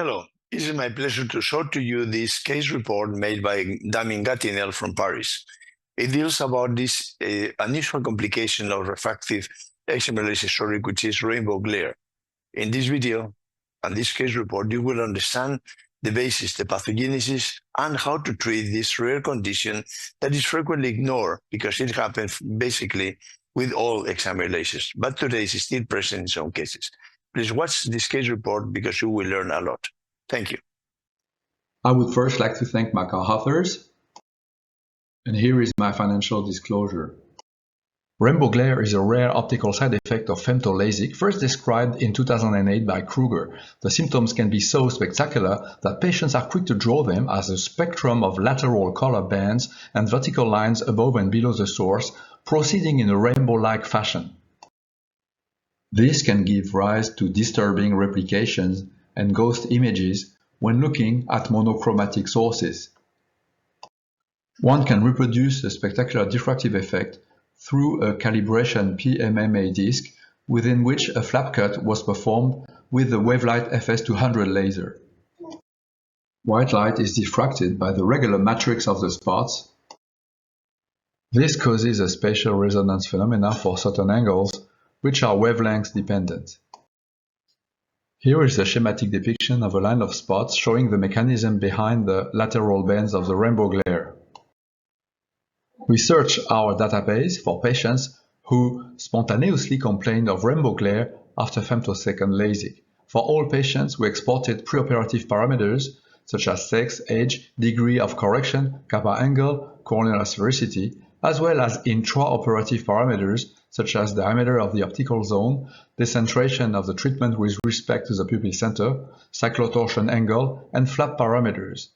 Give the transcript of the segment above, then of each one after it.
Hello, it is my pleasure to show to you this case report made by Damien Gatinel from Paris. It deals about this unusual complication of refractive XMLS historic, which is rainbow glare. In this video and this case report, you will understand the basis, the pathogenesis, and how to treat this rare condition that is frequently ignored because it happens basically with all XMLSs, but today is still present in some cases. Please watch this case report because you will learn a lot. Thank you. I would first like to thank my co-authors, and here is my financial disclosure. Rainbow glare is a rare optical side effect of femptolasik, first described in 2008 by Kruger. The symptoms can be so spectacular that patients are quick to draw them as a spectrum of lateral color bands and vertical lines above and below the source, proceeding in a rainbow-like fashion. This can give rise to disturbing replications and ghost images when looking at monochromatic sources. One can reproduce a spectacular diffractive effect through a calibration PMMA disc within which a flap cut was performed with the Wavelight FS200 laser. White light is diffracted by the regular matrix of the spots. This causes a spatial resonance phenomena for certain angles, which are wavelength dependent. Here is a schematic depiction of a line of spots showing the mechanism behind the lateral bands of the rainbow glare. We searched our database for patients who spontaneously complained of rainbow glare after femtosecond LASIK. For all patients, we exported preoperative parameters such as sex, age, degree of correction, kappa angle, corneal sphericity, as well as intraoperative parameters such as diameter of the optical zone, decentration of the treatment with respect to the pupil center, cyclotorsion angle, and flap parameters.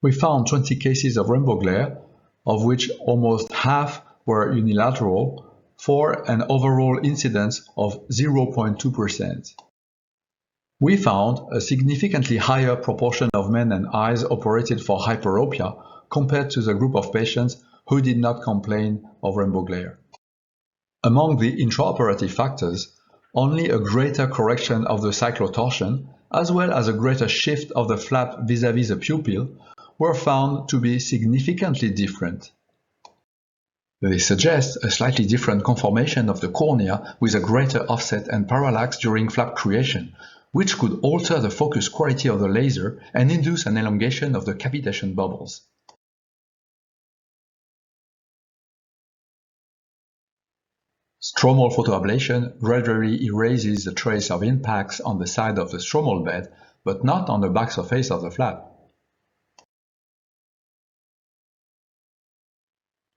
We found 20 cases of rainbow glare, of which almost half were unilateral, for an overall incidence of 0.2%. We found a significantly higher proportion of men and eyes operated for hyperopia compared to the group of patients who did not complain of rainbow glare. Among the intraoperative factors, only a greater correction of the cyclotorsion, as well as a greater shift of the flap vis-à-vis the pupil, were found to be significantly different. They suggest a slightly different conformation of the cornea with a greater offset and parallax during flap creation, which could alter the focus quality of the laser and induce an elongation of the cavitation bubbles. Stromal photoablation gradually erases the trace of impacts on the side of the stromal bed, but not on the back surface of the flap.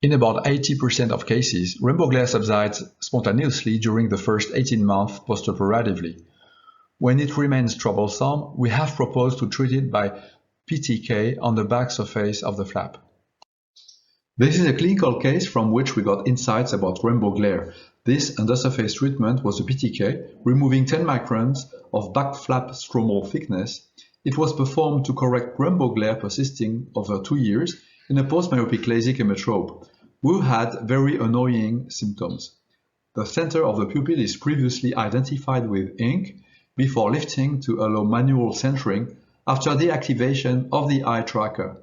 In about 80% of cases, rainbow glare subsides spontaneously during the first 18 months postoperatively. When it remains troublesome, we have proposed to treat it by PTK on the back surface of the flap. This is a clinical case from which we got insights about rainbow glare. This undersurface treatment was a PTK, removing 10 microns of back flap stromal thickness. It was performed to correct rainbow glare persisting over 2 years in a post-myopic LASIK emmetrope who had very annoying symptoms. The center of the pupil is previously identified with ink before lifting to allow manual centering after deactivation of the eye tracker.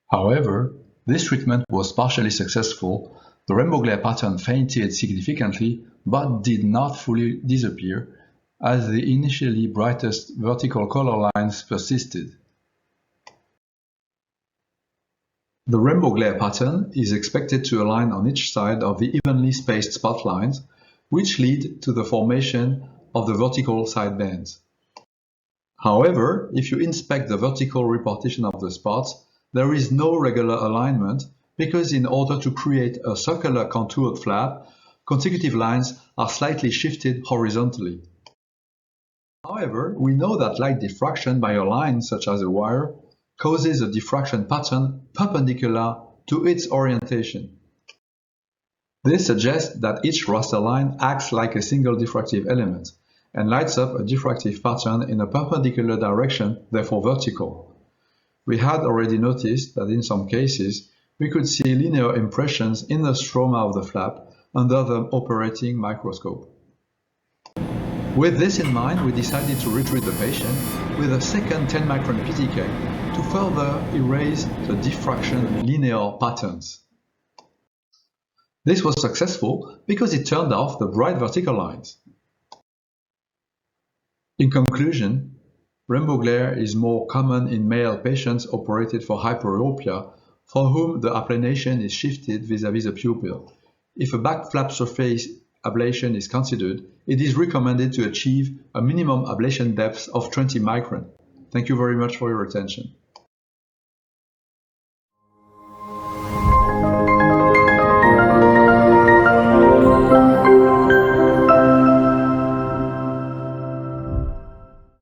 However, this treatment was partially successful. The rainbow glare pattern fainted significantly but did not fully disappear as the initially brightest vertical color lines persisted. The rainbow glare pattern is expected to align on each side of the evenly spaced spot lines, which lead to the formation of the vertical side bands. However, if you inspect the vertical repartition of the spots, there is no regular alignment because in order to create a circular contoured flap, consecutive lines are slightly shifted horizontally. However, we know that light diffraction by a line such as a wire causes a diffraction pattern perpendicular to its orientation. This suggests that each raster line acts like a single diffractive element and lights up a diffractive pattern in a perpendicular direction, therefore vertical. We had already noticed that in some cases we could see linear impressions in the stroma of the flap under the operating microscope. With this in mind, we decided to retreat the patient with a second 10 micron PTK to further erase the diffraction linear patterns. This was successful because it turned off the bright vertical lines. In conclusion, rainbow glare is more common in male patients operated for hyperopia for whom the applanation is shifted vis-à-vis the pupil. If a back flap surface ablation is considered, it is recommended to achieve a minimum ablation depth of 20 micron. Thank you very much for your attention.